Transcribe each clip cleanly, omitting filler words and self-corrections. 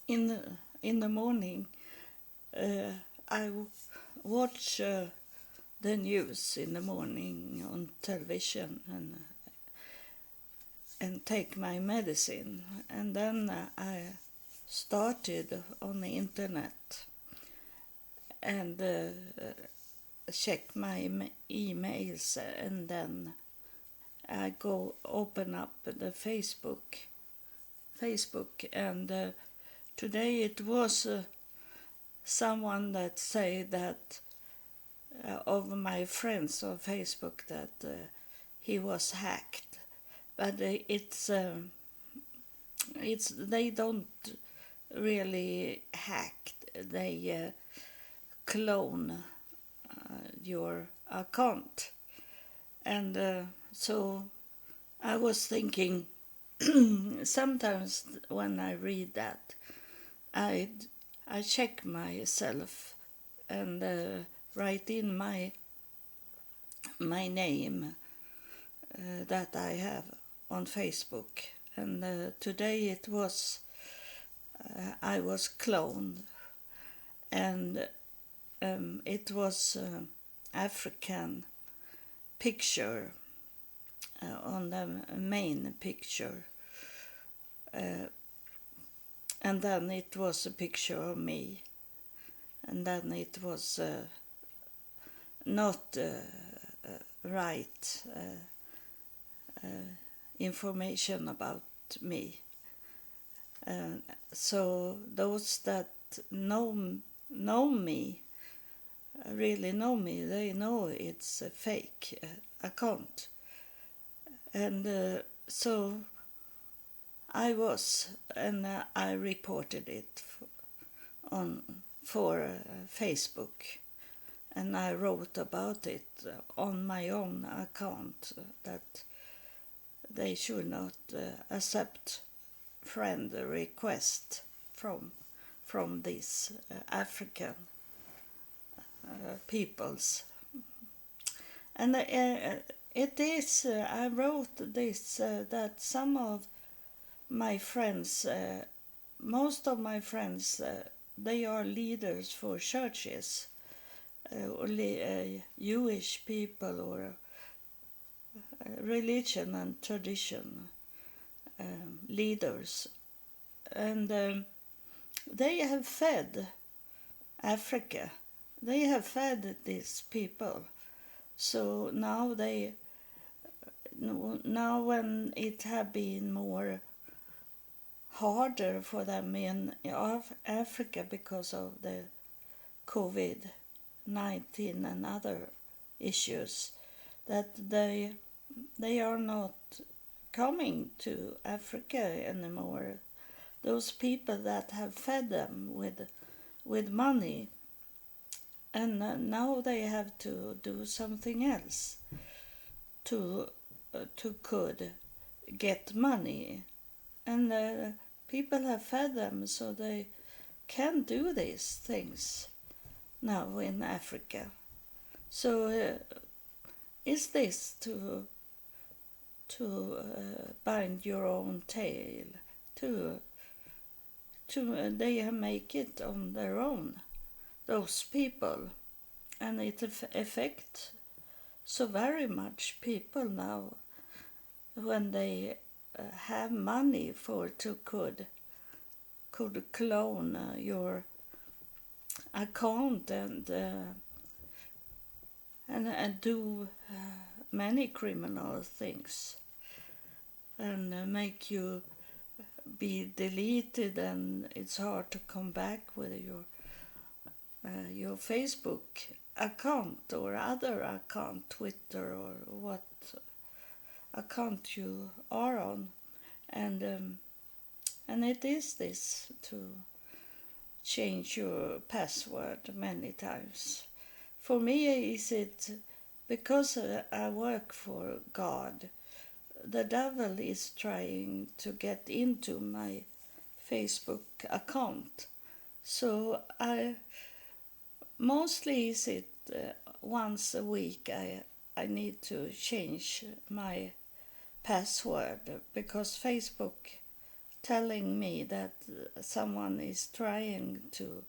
in the morning, I watch the news in the morning on television and take my medicine, and then I started on the internet and check my emails, and then I go open up the Facebook, and today it was someone that say that of my friends on Facebook that he was hacked, but it's they don't really hack, they clone your account, and so I was thinking sometimes when I read that, I check myself and write in my name that I have on Facebook, and today it was I was cloned, and it was African picture on the main picture, and then it was a picture of me, and then it was not right information about me. So those that know me, really know me, they know it's a fake account. And so I was, and I reported it for Facebook, and I wrote about it on my own account that they should not accept friend request from these African peoples. And it is, I wrote this that some of my friends, most of my friends, they are leaders for churches, Jewish people, or religion and tradition leaders, and they have fed Africa. They have fed these people. So now when it have been more harder for them in Africa because of the COVID-19 and other issues, that they are not coming to Africa anymore. Those people that have fed them with money, and now they have to do something else to could get money, and people have fed them so they can do these things now in Africa. So is this to bind your own tail, to they make it on their own, those people, and it affects so very much people now when they have money for to could clone your account and do many criminal things, and make you be deleted, and it's hard to come back with your Facebook account or other account, Twitter or what account you are on, and it is this to change your password many times. For me, is it because I work for God, the devil is trying to get into my Facebook account. So I mostly is it once a week I need to change my password, because Facebook telling me that someone is trying to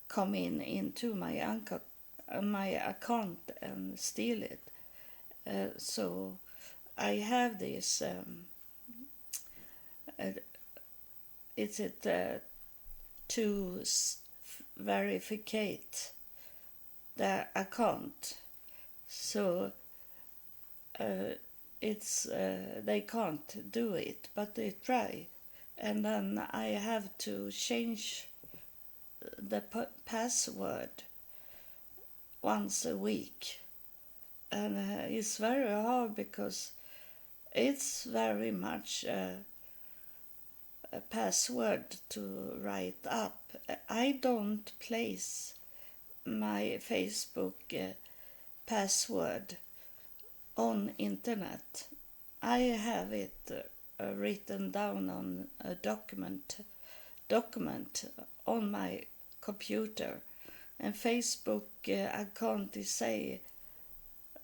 come into my account and steal it. So I have this. Is it to verify the account? So it's they can't do it, but they try, and then I have to change the password once a week, and it's very hard because it's very much a password to write up. I don't place my Facebook password on internet. I have it written down on a document on my computer, and Facebook account is say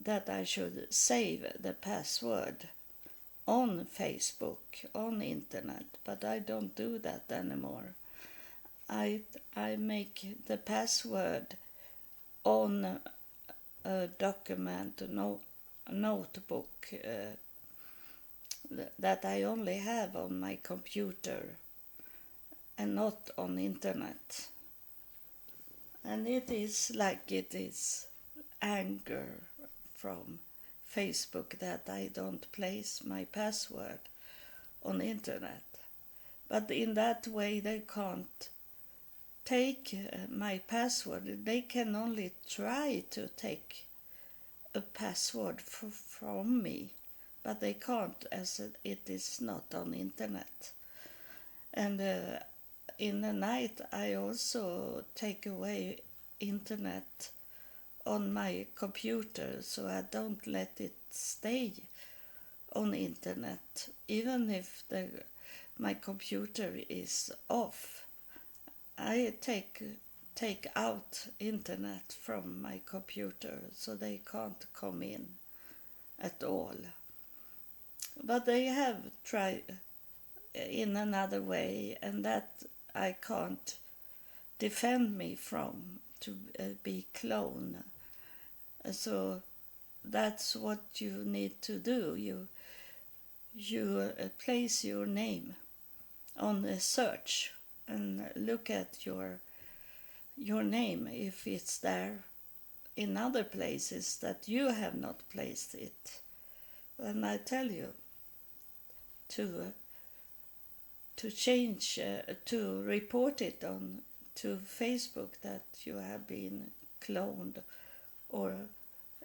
that I should save the password on Facebook, on internet, but I don't do that anymore. I make the password on a document, notebook that I only have on my computer and not on internet. And it is like it is anger from Facebook that I don't place my password on internet. But in that way they can't take my password. They can only try to take a password from me, but they can't as it is not on internet. And in the night I also take away internet on my computer, so I don't let it stay on internet, even if my computer is off. I take out internet from my computer so they can't come in at all. But they have tried in another way, and that I can't defend me from, to be cloned. So that's what you need to do. You place your name on a search and look at your name if it's there in other places that you have not placed it. And I tell you to change, to report it on to Facebook that you have been cloned or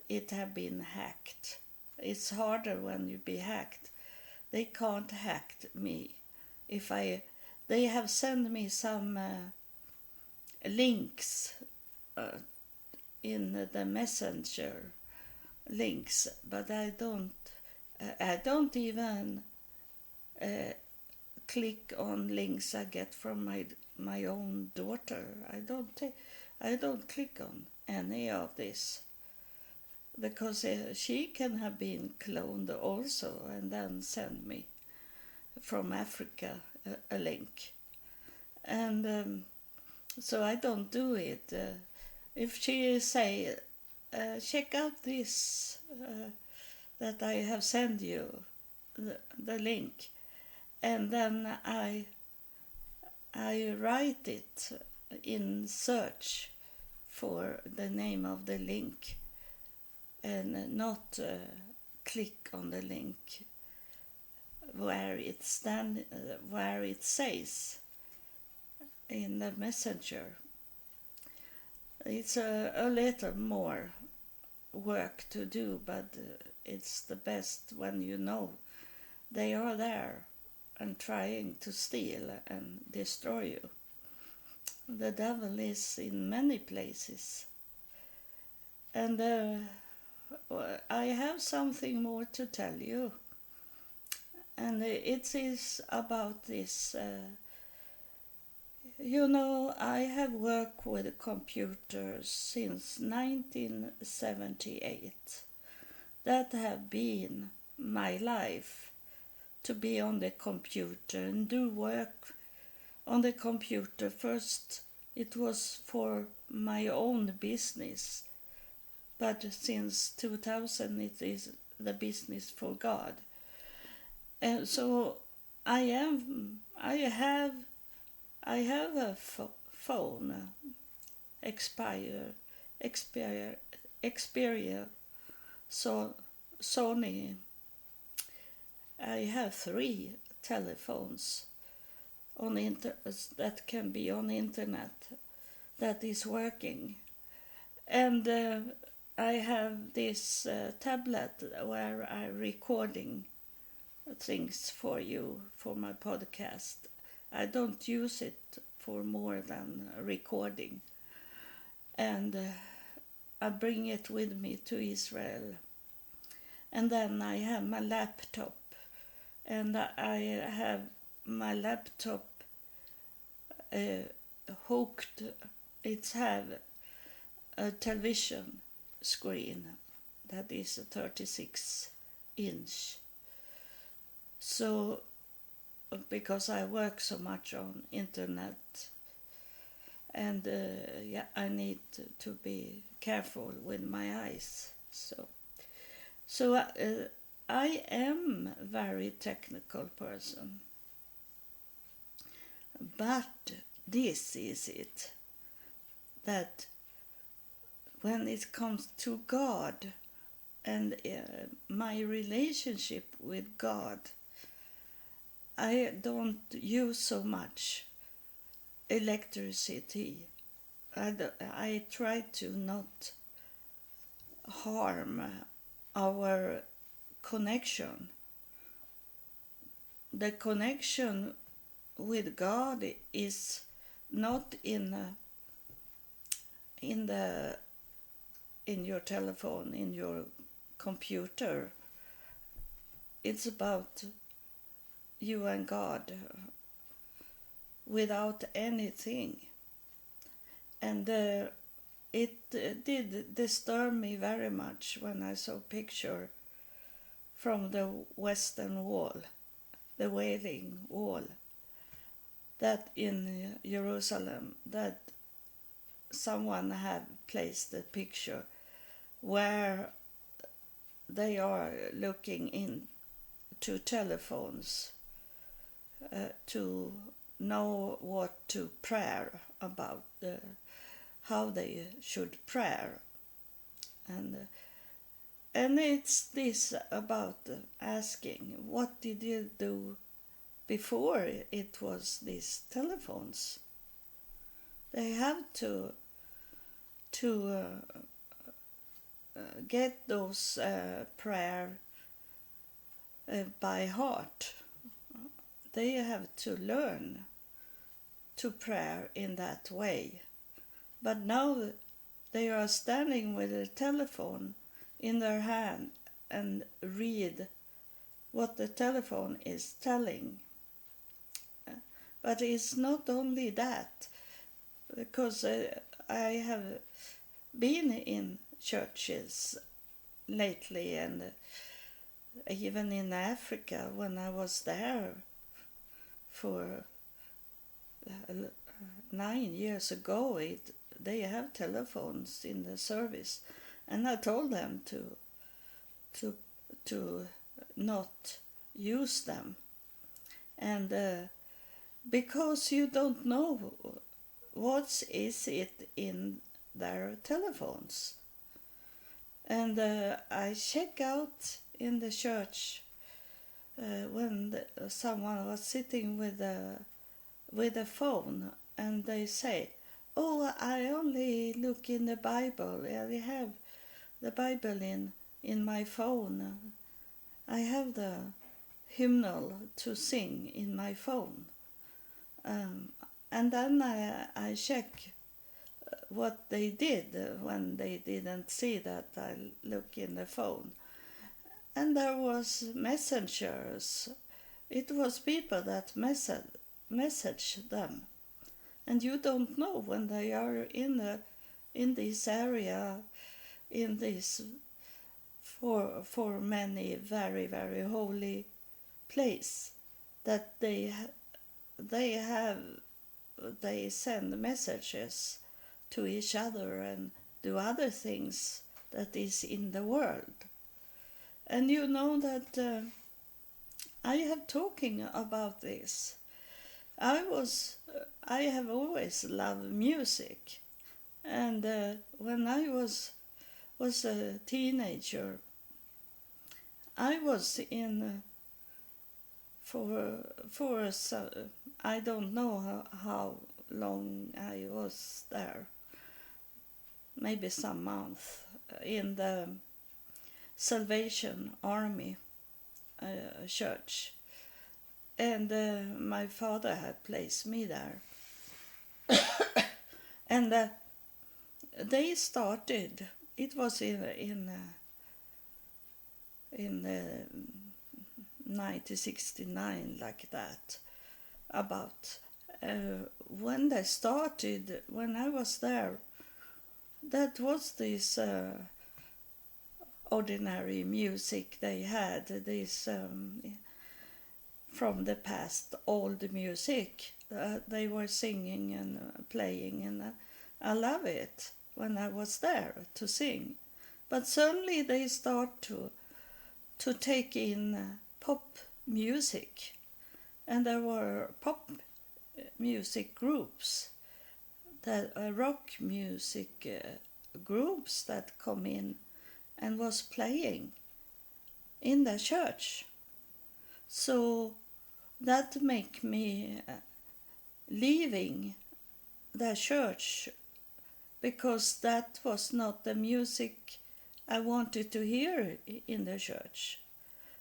it have been hacked. It's harder when you be hacked. They can't hack me. They have sent me some links in the messenger links, but I don't even click on links I get from my own daughter. I don't click on any of this because she can have been cloned also and then send me from Africa a link, and so I don't do it. If she say check out this that I have sent you the link, and then I write it in search for the name of the link and not click on the link where it says in the messenger. It's a little more work to do, but it's the best when you know they are there and trying to steal and destroy you. The devil is in many places. And I have something more to tell you. And it is about this. I have worked with computers since 1978. That have been my life to be on the computer and do work on the computer. First, it was for my own business, but since 2000 it is the business for God. And so I have a phone, Xperia, so Sony. I have 3 telephones on that can be on the internet that is working, and I have this tablet where I'm recording things for you for my podcast. I don't use it for more than recording, and I bring it with me to Israel. And then I have my laptop, and I have my laptop hooked. It's have a television screen that is a 36-inch. So because I work so much on internet, and I need to be careful with my eyes. So I am a very technical person, but this is it, that when it comes to God and my relationship with God, I don't use so much electricity. I try to not harm our connection. The connection with God is not in your telephone, in your computer. It's about you and God without anything. And it did disturb me very much when I saw a picture from the Western Wall, the Wailing Wall, that in Jerusalem, that someone had placed a picture where they are looking into telephones to know what to pray about, how they should pray, and it's this about asking, what did you do before it was these telephones? They have to get those prayer by heart. They have to learn to pray in that way. But now they are standing with a telephone in their hand and read what the telephone is telling. But it's not only that, because I have been in churches lately, and even in Africa when I was there for 9 years ago, they have telephones in the service, and I told them to not use them, and because you don't know what is it in their telephones. And I check out in the church when someone was sitting with a phone, and they say, "Oh, I only look in the Bible. I have the Bible in my phone. I have the hymnal to sing in my phone." And then I check what they did when they didn't see that I look in the phone. And there was messengers. It was people that message them. And you don't know when they are in this area, in this for many very, very holy place that they send messages to each other and do other things that is in the world. And you know that I have talking about this. I have always loved music, and when I was a teenager, I was in I don't know how long I was there, maybe some month, in the Salvation Army church, and my father had placed me there, and they started. It was in 1969, like that, about when they started. When I was there, that was this ordinary music they had, this from the past, old music they were singing and playing, and I love it when I was there to sing. But suddenly they start to take in pop music, and there were pop music groups, that rock music groups that come in and was playing in the church. So that make me leaving the church, because that was not the music I wanted to hear in the church.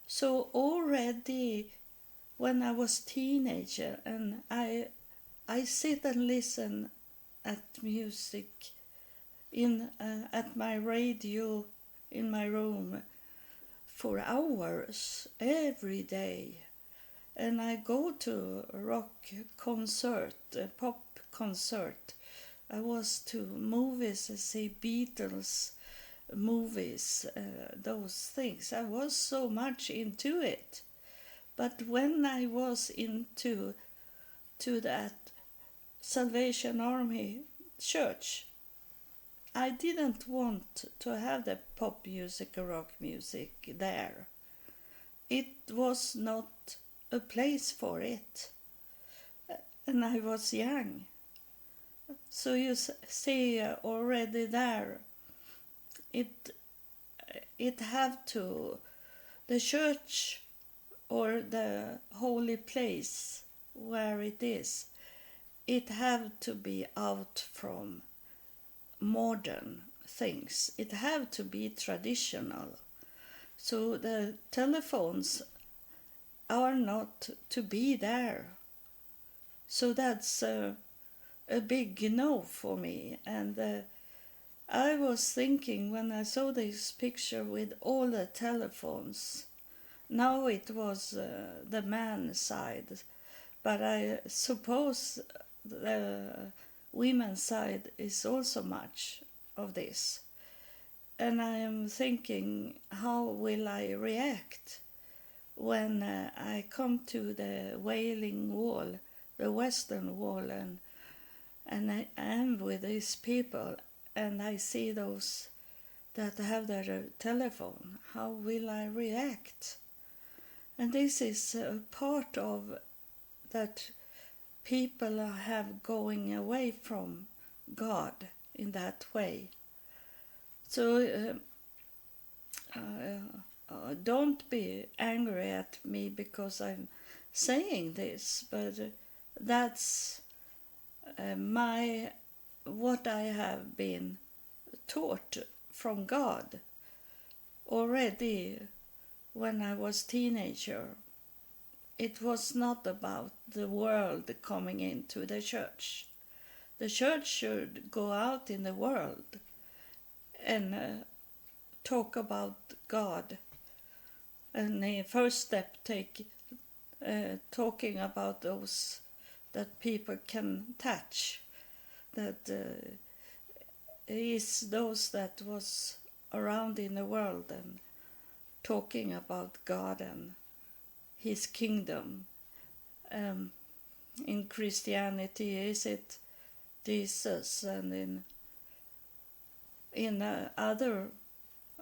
So already when I was teenager, and I sit and listen at music at my radio in my room for hours every day, and I go to a rock concert, a pop concert. I was to movies, I see Beatles movies, those things. I was so much into it. But when I was into that Salvation Army church, I didn't want to have the pop music or rock music there. It was not a place for it. And I was young. So you see already there, it have to, the church or the holy place where it is, it have to be out from modern things. It have to be traditional. So the telephones are not to be there. So that's a big no for me. And I was thinking when I saw this picture with all the telephones, now it was the man's side, but I suppose the women's side is also much of this. And I am thinking, how will I react when I come to the Wailing Wall, the Western Wall, and I am with these people, and I see those that have their telephone. How will I react? And this is a part of that people have going away from God in that way. So don't be angry at me because I'm saying this, but that's what I have been taught from God already when I was teenager. It was not about the world coming into the church. The church should go out in the world and talk about God. And the first step, talking about those that people can touch, that is those that was around in the world, and talking about God and his kingdom. In Christianity, is it Jesus, and in other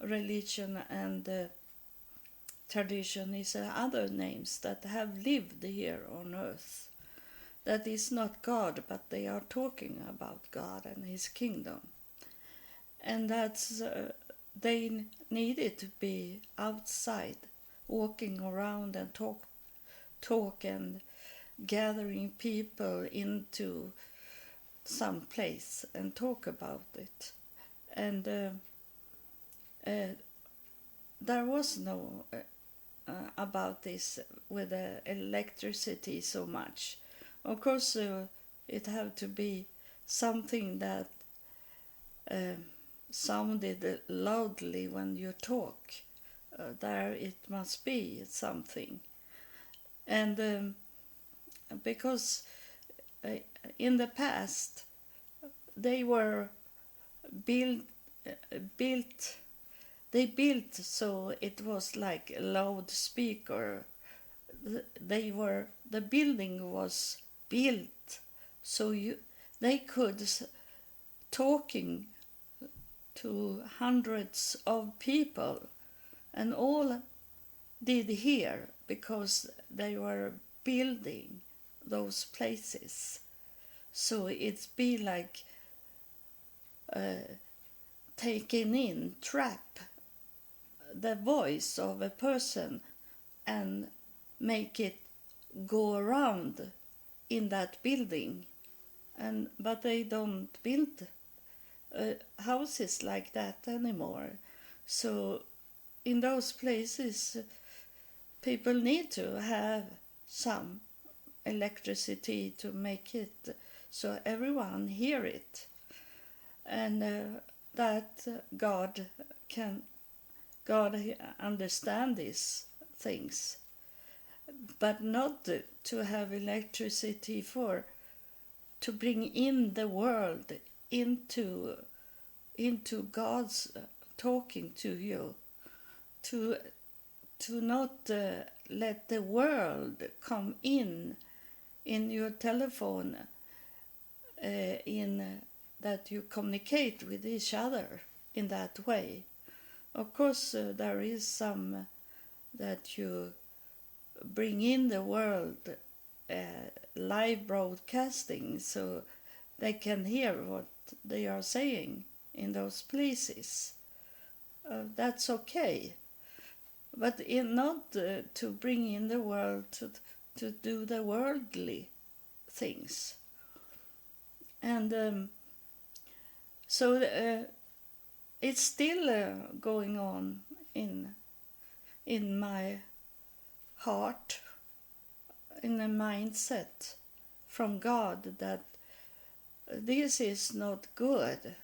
religion and tradition is other names that have lived here on earth. That is not God, but they are talking about God and his kingdom. And that's they needed to be outside, walking around and talk and gathering people into some place and talk about it. And there was no about this with electricity so much. Of course, it had to be something that sounded loudly when you talk. There it must be something. And because in the past they were built so it was like a loudspeaker. The building was built so they could talking to hundreds of people, and all did hear because they were building those places. So it's be like taking in, trap the voice of a person and make it go around in that building. But they don't build houses like that anymore. So in those places people need to have some electricity to make it so everyone hear it, and that God understand these things, but not to have electricity to bring in the world into God's talking to you, to not let the world come in your telephone, in that you communicate with each other in that way. Of course, there is some that you bring in the world live broadcasting so they can hear what they are saying in those places. That's okay. But not to bring in the world to do the worldly things. And so it's still going on in my heart, in a mindset from God that this is not good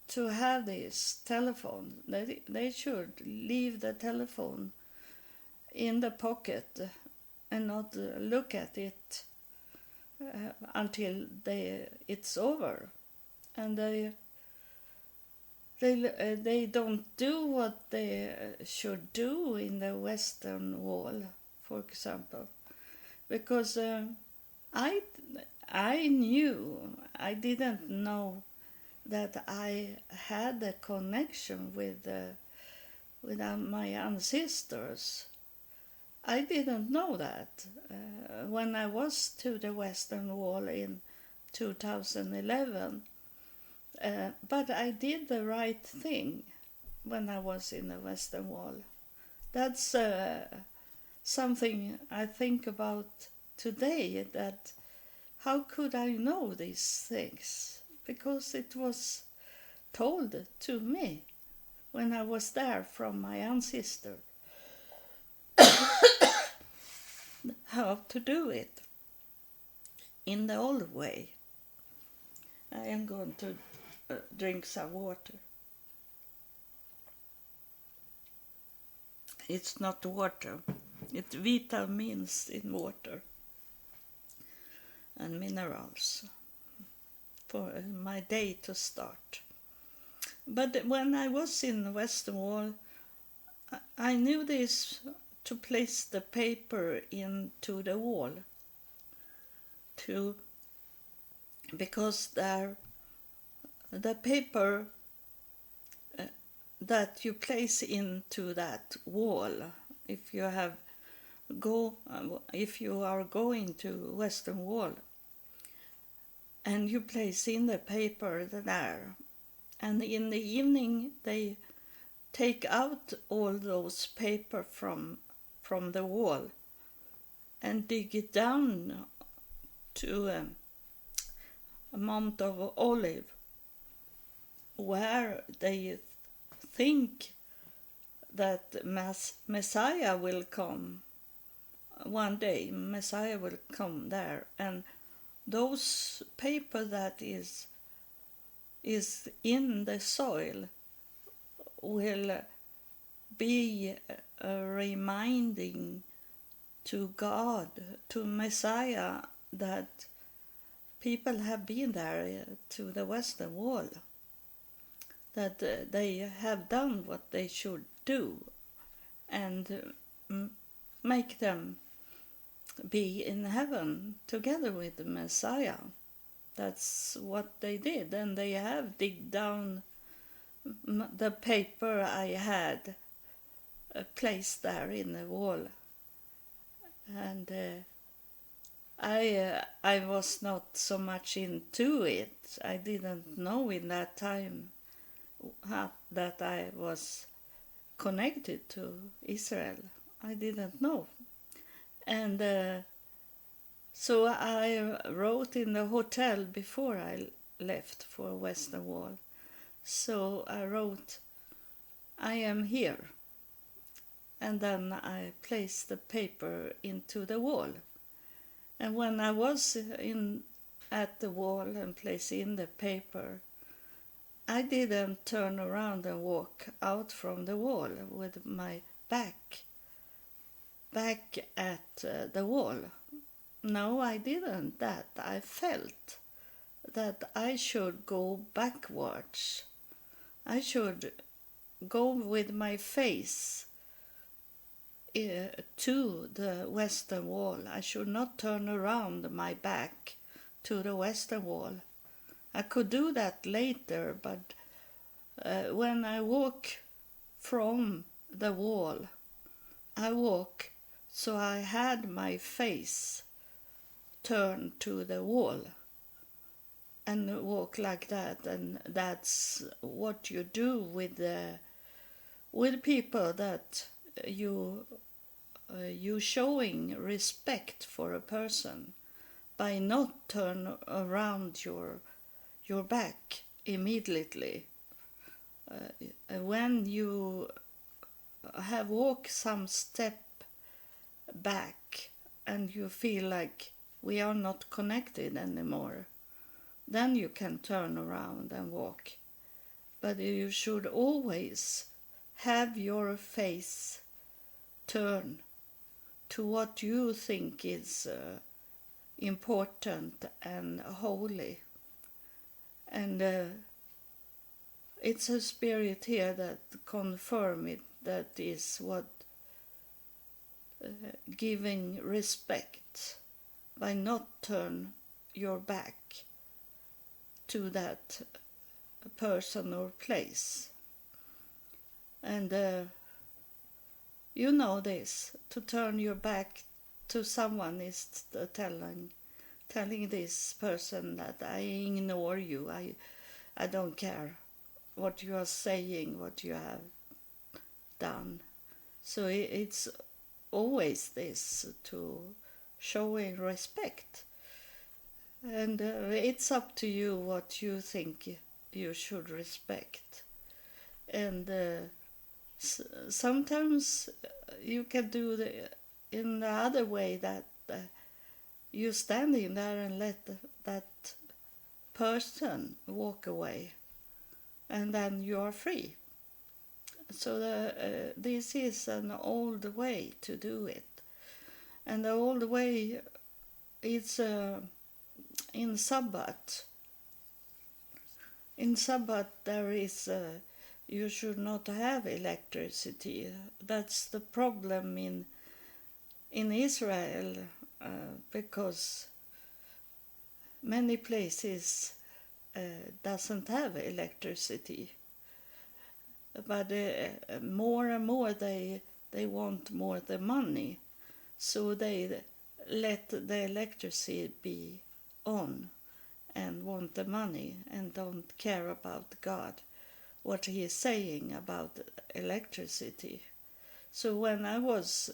to have this telephone. They should leave the telephone in the pocket and not look at it until it's over. And they don't do what they should do in the Western Wall, for example, because I didn't know that I had a connection with my ancestors. I didn't know that when I was to the Western Wall in 2011. But I did the right thing when I was in the Western Wall. That's something I think about today, that how could I know these things? Because it was told to me when I was there from my ancestor how to do it in the old way. I am going to drink some water. It's not water, it's vitamins in water and minerals for my day to start. But when I was in the Western Wall, I knew this to place the paper into the wall, because the paper that you place into that wall, if you are going to Western Wall, and you place in the paper there, and in the evening they take out all those paper from the wall and dig it down to a Mount of Olive, where they think that Messiah will come. One day Messiah will come there, and those paper that is in the soil will be a reminding to God, to Messiah, that people have been there to the Western Wall, that they have done what they should do, and make them be in heaven together with the Messiah. That's what they did, and they have digged down the paper I had placed there in the wall. And I was not so much into it. I didn't know in that time that I was connected to Israel. I didn't know. And so I wrote in the hotel before I left for Western Wall. So I wrote, "I am here." And then I placed the paper into the wall. And when I was at the wall and placing the paper, I didn't turn around and walk out from the wall with my back at the wall. No, I didn't that. I felt that I should go backwards. I should go with my face to the Western Wall. I should not turn around my back to the Western Wall. I could do that later, but when I walk from the wall, I walk so I had my face turned to the wall and walk like that. And that's what you do with people that you showing respect for a person by not turn around your back immediately. When you have walked some step back and you feel like we are not connected anymore, then you can turn around and walk. But you should always have your face turn to what you think is important and holy. And it's a spirit here that confirm it, that is what giving respect, by not turn your back to that person or place. And you know this, to turn your back to someone is telling this person that I ignore you, I don't care what you are saying, what you have done. So it's always this, to showing respect. And it's up to you what you think you should respect. And sometimes you can do in the other way, that you standing there and let that person walk away, and then you are free. So this is an old way to do it. And the old way is in Sabbath. In Sabbath there is, you should not have electricity. That's the problem in in Israel, because many places doesn't have electricity, but more and more they want more the money, so they let the electricity be on and want the money and don't care about God, what he is saying about electricity. So when I was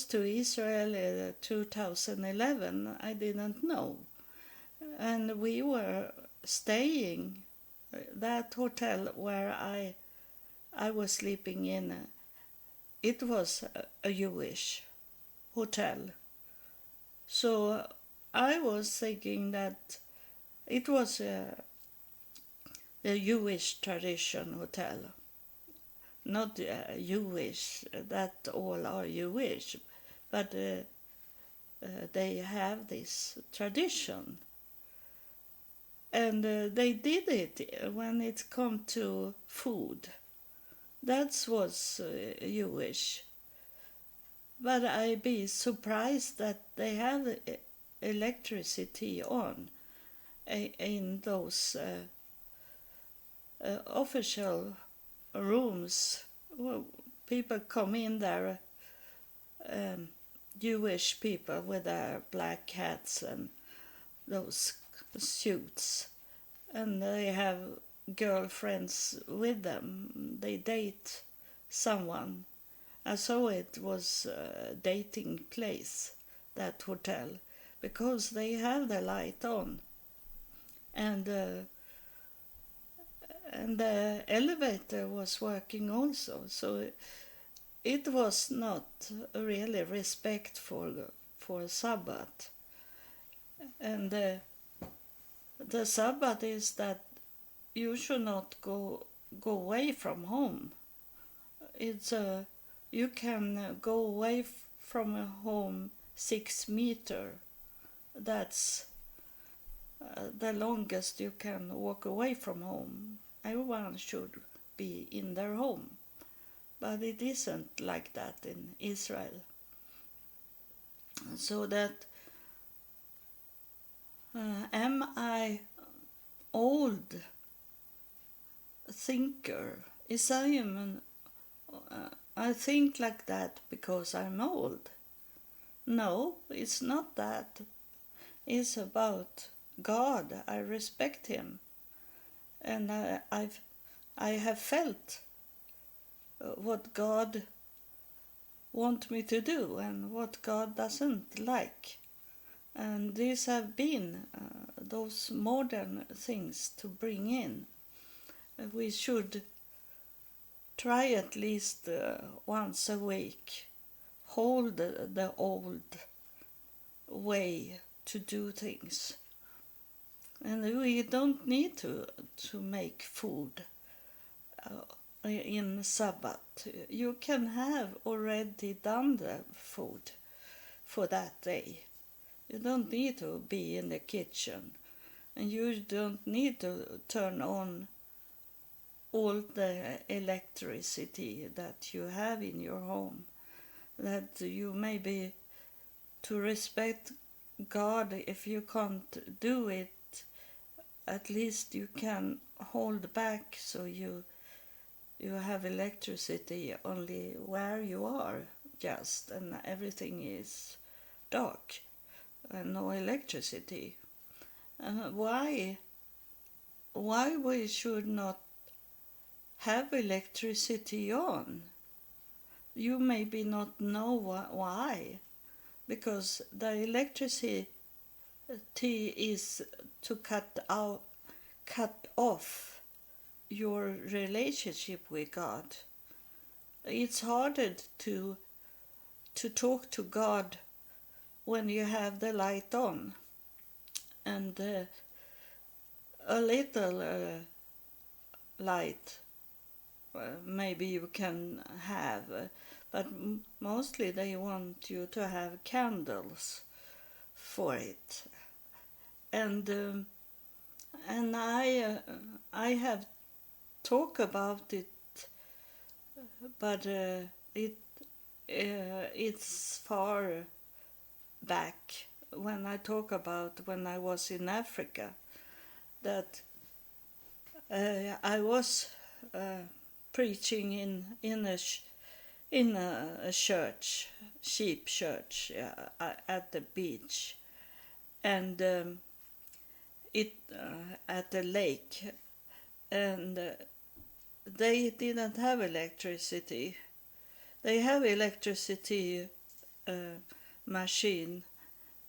to Israel in 2011, I didn't know, and we were staying that hotel where I was sleeping in. It was a Jewish hotel, so I was thinking that it was a Jewish tradition hotel, not Jewish that all are Jewish, but they have this tradition, and they did it when it come to food. That was Jewish, but I be surprised that they have electricity on in those official rooms. Well, people come in there, Jewish people with their black hats and those suits, and they have girlfriends with them. They date someone. I saw it was a dating place, that hotel, because they have the light on, and the elevator was working also. So it was not really respect for Sabbath, and the Sabbath is that you should not go away from home. It's you can go away from a home 6 meters. That's the longest you can walk away from home. Everyone should be in their home, but it isn't like that in Israel. So that am I old thinker? Is I think like that because I'm old? No, it's not that. It's about God. I respect him, and I have felt what God wants me to do and what God doesn't like. And these have been those modern things to bring in. We should try at least once a week, hold the old way to do things. And we don't need to make food in Sabbath. You can have already done the food for that day. You don't need to be in the kitchen, and you don't need to turn on all the electricity that you have in your home. That you maybe, to respect God, if you can't do it, at least you can hold back so you have electricity only where you are, just, and everything is dark and no electricity. Why we should not have electricity on? You maybe not know why, because the electricity is to cut off your relationship with God. It's harder to talk to God when you have the light on, and a little light maybe you can have, but mostly they want you to have candles for it. And I have talked about it, but it's far back when I talk about when I was in Africa, that I was preaching in a church, sheep church, at the beach, and it at the lake, and they didn't have electricity. They have electricity machine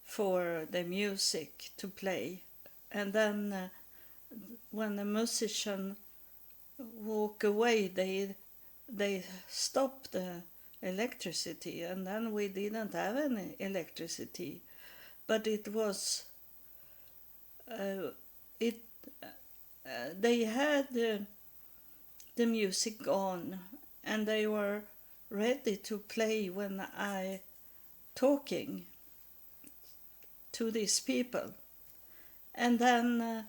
for the music to play, and then when the musician walk away, they stop the electricity, and then we didn't have any electricity. But it was it they had the music on, and they were ready to play when I talking to these people. And then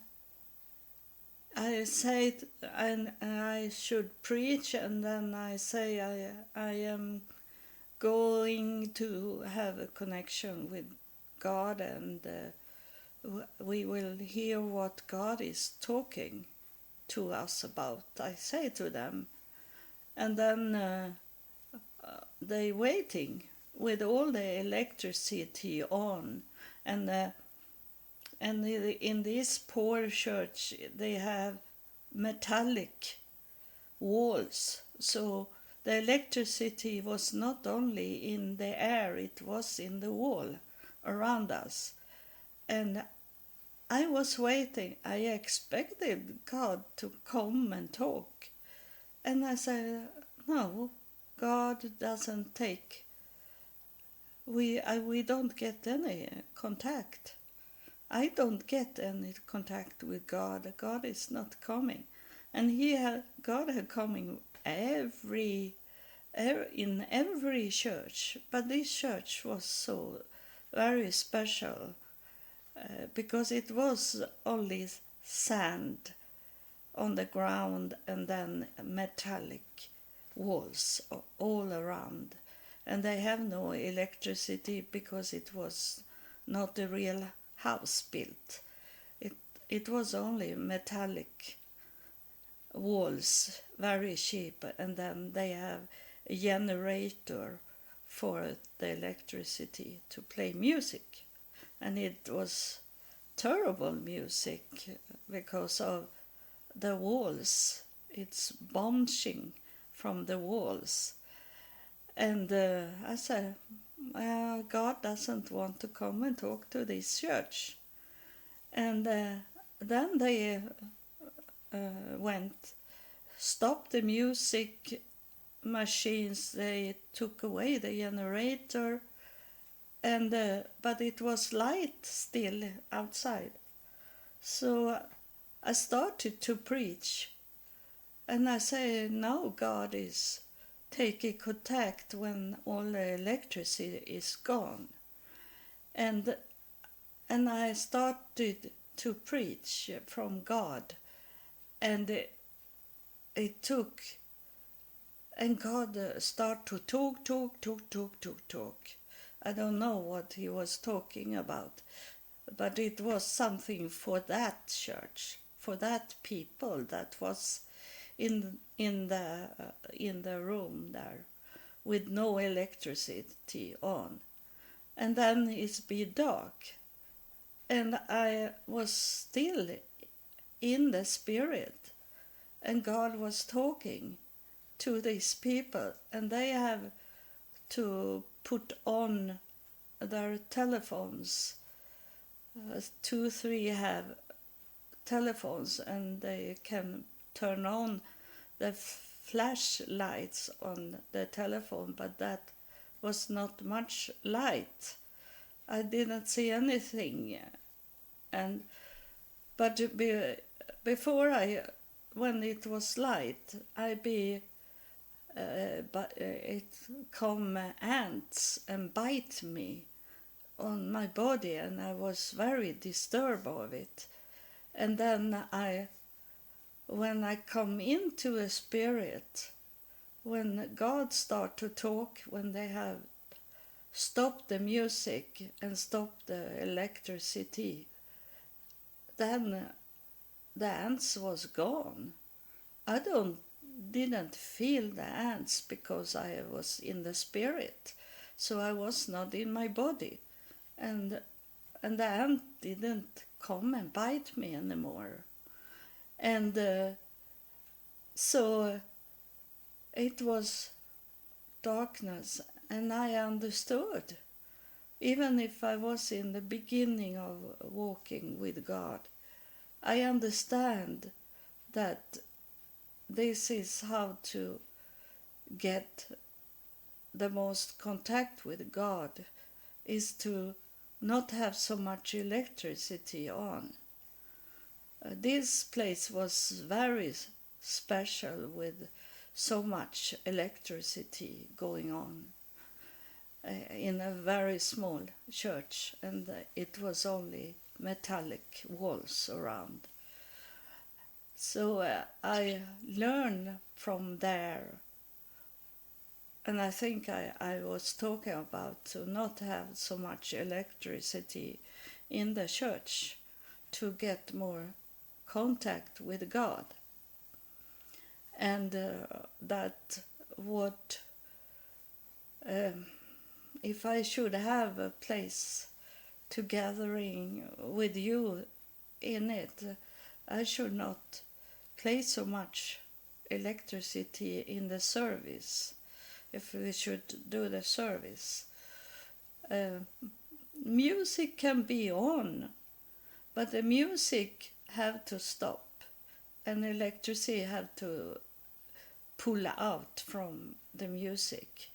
I said I should preach, and then I say I am going to have a connection with God, and we will hear what God is talking to us about, I say to them. And then they waiting with all the electricity on, and in this poor church they have metallic walls, so the electricity was not only in the air, it was in the wall around us. And I was waiting. I expected God to come and talk. And I said, no, God doesn't take. We don't get any contact. I don't get any contact with God. God is not coming. And God had coming in every church. But this church was so very special because it was only sand on the ground and then metallic walls all around. And they have no electricity because it was not a real house built. It was only metallic walls, very cheap, and then they have a generator for the electricity to play music. And it was terrible music because of the walls. It's bouncing from the walls. And I said, God doesn't want to come and talk to this church. And then they stopped the music machines, they took away the generator, and but it was light still outside. So I started to preach, and I say, now God is taking contact when all the electricity is gone. And I started to preach from God, and it took, and God started to talk. I don't know what he was talking about, but it was something for that church, for that people that was in the room there with no electricity on. And then it's be dark, and I was still in the spirit, and God was talking to these people, and they have to put on their telephones. 2, 3 have telephones, and they can turn on the flashlights on the telephone, but that was not much light. I didn't see anything, but before when it was light, but it come ants and bite me on my body, and I was very disturbed of it. And then when I come into a spirit, when God start to talk, when they have stopped the music and stopped the electricity, then the ants was gone. I didn't feel the ants because I was in the spirit, so I was not in my body, and the ant didn't come and bite me anymore, and so it was darkness, and I understood. Even if I was in the beginning of walking with God, I understand that this is how to get the most contact with God, is to not have so much electricity on. This place was very special with so much electricity going on in a very small church, and it was only metallic walls around. So I learned from there, and I think I was talking about to not have so much electricity in the church to get more contact with God. And that what if I should have a place to gathering with you in it, I should not play so much electricity in the service. If we should do the service, music can be on, but the music have to stop, and electricity have to pull out from the music.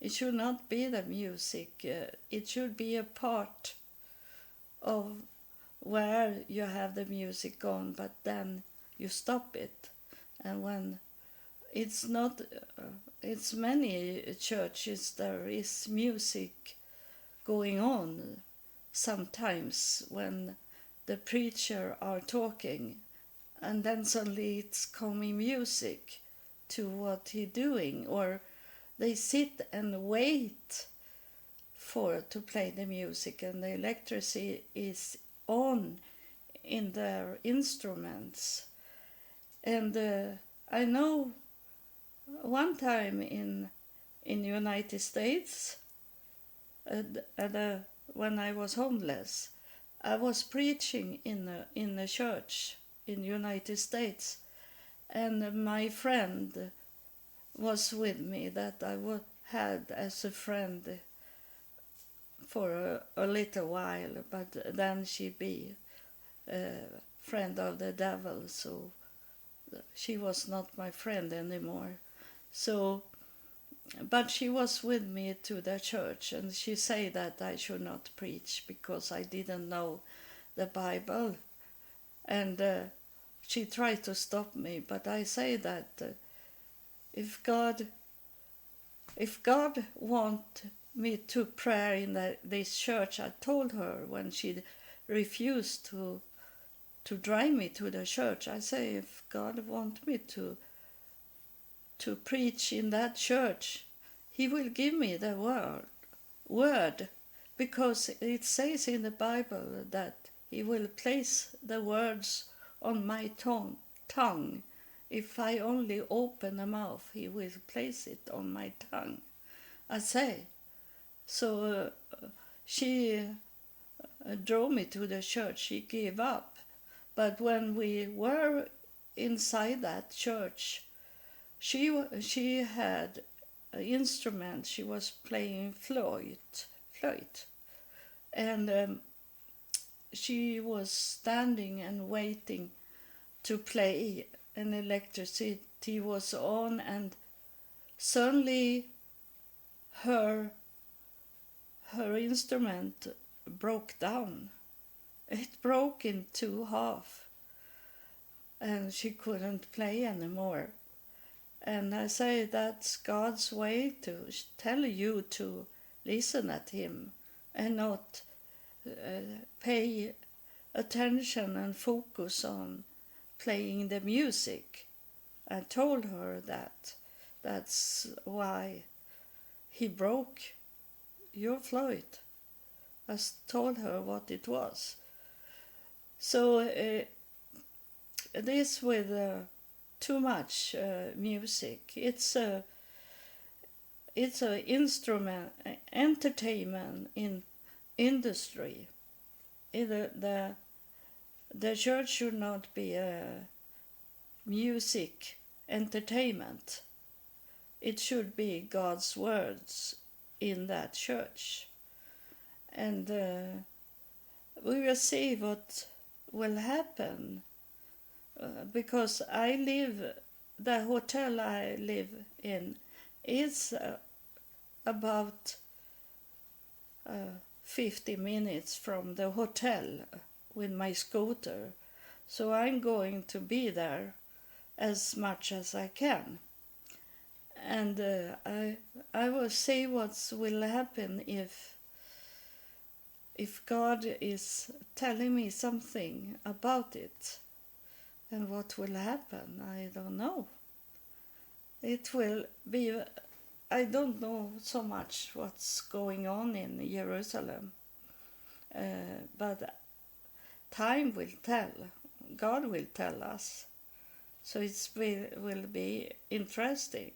It should not be the music, it should be a part of where you have the music on, but then you stop it. And when it's not, it's many churches there is music going on sometimes when the preacher are talking, and then suddenly it's coming music to what he doing, or they sit and wait for to play the music, and the electricity is on in their instruments. And I know one time in United States, when I was homeless, I was preaching in a church in United States, and my friend was with me that I had as a friend for a little while, but then she be a friend of the devil, so she was not my friend anymore. So, but she was with me to the church, and she said that I should not preach because I didn't know the Bible, and she tried to stop me, but I say that if God want me to pray in this church, I told her when she refused to drive me to the church, I say, if God want me to preach in that church, he will give me the word, because it says in the Bible that he will place the words on my tongue. If I only open the mouth, he will place it on my tongue, I say. So she drove me to the church. She gave up. But when we were inside that church, she had an instrument. She was playing flute, and she was standing and waiting to play, and electricity was on, and suddenly her instrument broke down. It broke in two half, and she couldn't play anymore. And I say that's God's way to tell you to listen at him and not pay attention and focus on playing the music. I told her that That's why he broke your Floyd. I told her what it was. So this with too much music, it's a instrument entertainment in industry. The church should not be a music entertainment. It should be God's words in that church. And we will see what will happen. Because the hotel I live in is about 50 minutes from the hotel with my scooter. So I'm going to be there as much as I can. And I will see what will happen if God is telling me something about it. And what will happen, I don't know. It will be, I don't know so much what's going on in Jerusalem. But time will tell. God will tell us. So it will be interesting.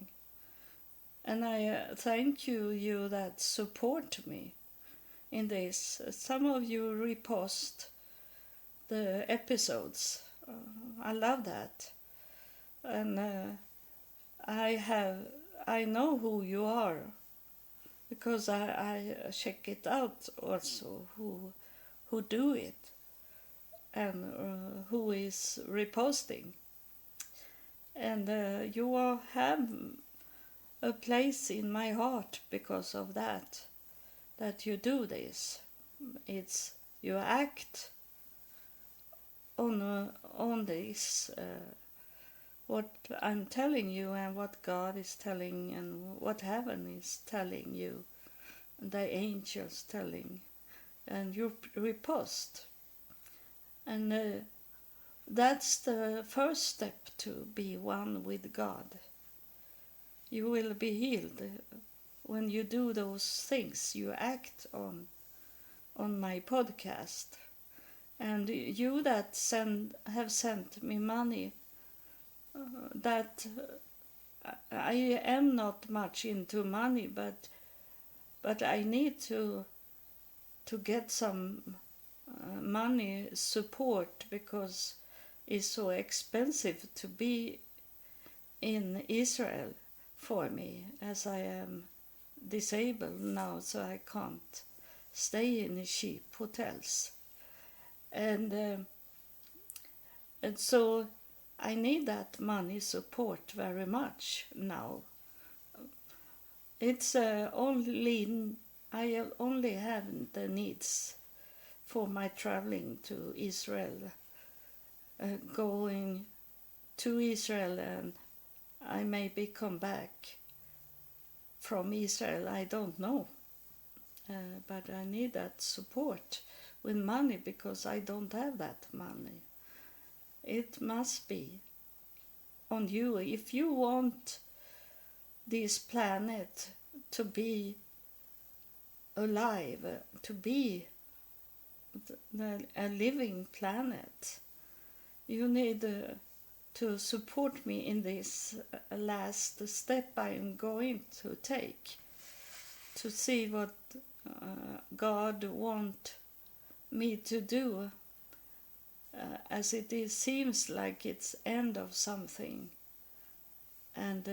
And I thank you that support me in this. Some of you repost the episodes. I love that. And I know who you are because I check it out also who do it and who is reposting. And you all have a place in my heart because of that you do this. It's you act on this, what I'm telling you and what God is telling and what heaven is telling you, the angels telling, and you repost. And that's the first step to be one with God. You will be healed when you do those things. You act on my podcast. And you that have sent me money, that I am not much into money, but I need to get some money support because it's so expensive to be in Israel for me, as I am disabled now, so I can't stay in cheap hotels. And so I need that money support very much now. It's I only have the needs for my traveling to Israel, going to Israel, and I maybe come back from Israel, I don't know. But I need that support with money because I don't have that money. It must be on you. If you want this planet to be alive, to be a living planet, you need to support me in this last step I am going to take, to see what God wants me to do, as it seems like it's end of something. And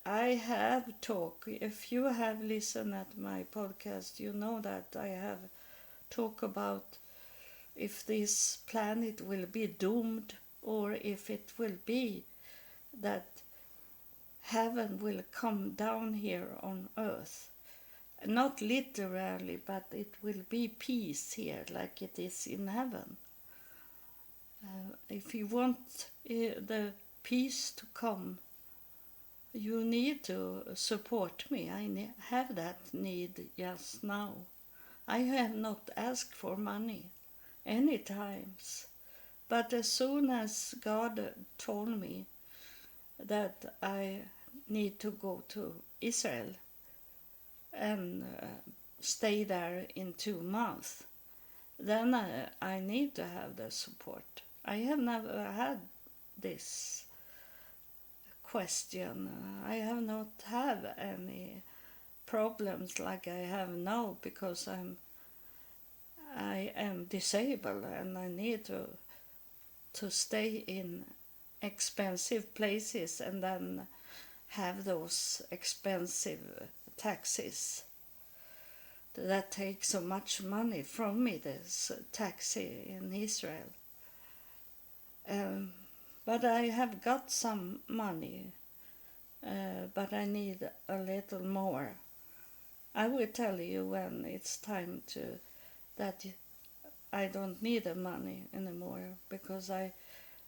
I have talked, if you have listened at my podcast, you know that I have talked about if this planet will be doomed or if it will be that heaven will come down here on earth. Not literally, but it will be peace here like it is in heaven. If you want the peace to come, you need to support me. I have that need just now. I have not asked for money any times, but as soon as God told me that I need to go to Israel and stay there in 2 months, then I need to have the support. I have never had this question. I have not had any problems like I have now because I am disabled and I need to stay in expensive places and then have those expensive taxis that take so much money from me, this taxi in Israel. But I have got some money, but I need a little more. I will tell you when it's time to that I don't need the money anymore because I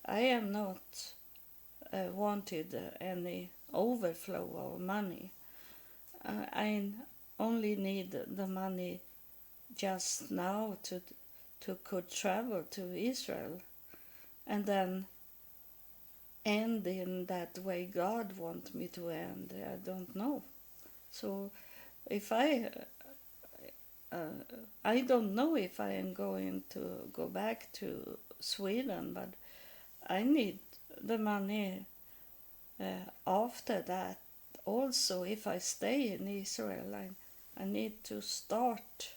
am not wanted any overflow of money. I only need the money just now to could travel to Israel and then end in that way God wants me to end. I don't know. So if I don't know if I am going to go back to Sweden, but I need the money after that. Also, if I stay in Israel, I need to start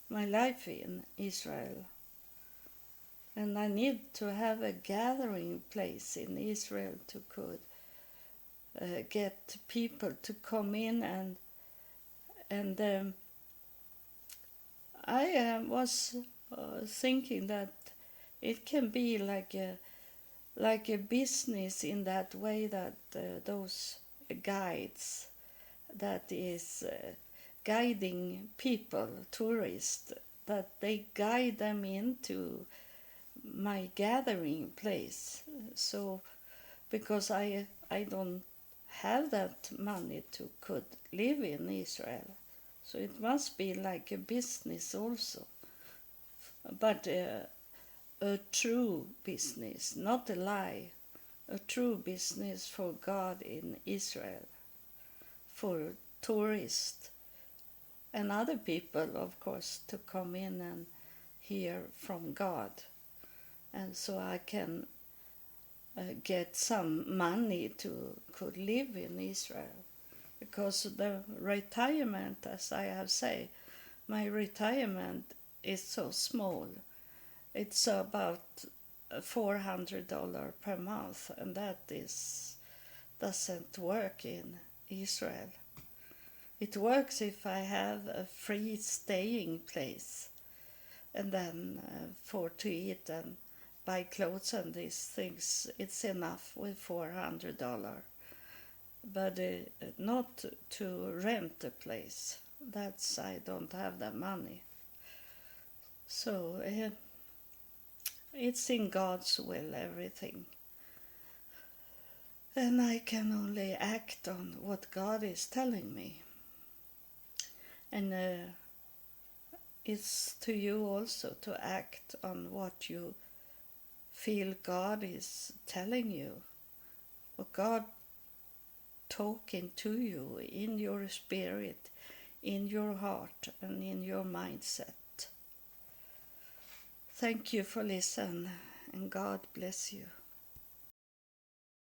my life in Israel. And I need to have a gathering place in Israel to could get people to come in and I was thinking that it can be like a business in that way that those guides that is guiding people, tourists, that they guide them into my gathering place. So because I don't have that money to could live in Israel, so it must be like a business also, but a true business, not a lie, a true business for God in Israel, for tourists and other people, of course, to come in and hear from God. And so I can get some money to could live in Israel. Because the retirement, as I have said, my retirement is so small. It's about $400 per month, and that doesn't work in Israel. It works if I have a free staying place, and then to eat and buy clothes and these things, it's enough with $400. But not to rent a place. That's I don't have the money. So it's in God's will, everything. And I can only act on what God is telling me. And it's to you also to act on what you feel God is telling you. What God talking to you in your spirit, in your heart, and in your mindset. Thank you for listening, and God bless you.